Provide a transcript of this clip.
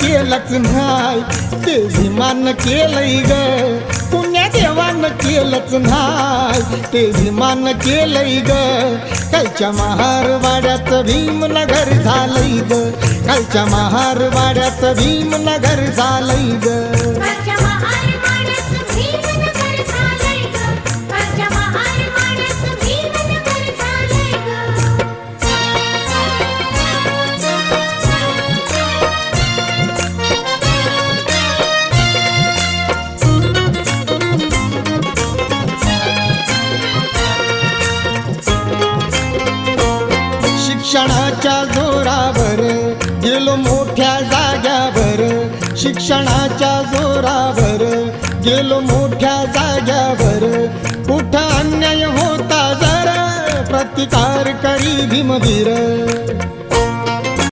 केलंच नाही, ते भीमान केलंय ग. पुण्या देवानं केलंच नाही, ते भीमान केलंय ग. कालच्या महारवाड्याचं भीमनगर झालंय ग, कालच्या महारवाड्याचं भीमनगर झालंय ग. शिक्षणाच्या जोरावर गेलो मोठ्या जाग्यावर, शिक्षणाच्या जोरावर गेलो मोठ्या जाग्यावर. कुठं अन्याय होता जरा प्रतिकार करी भीमवीर.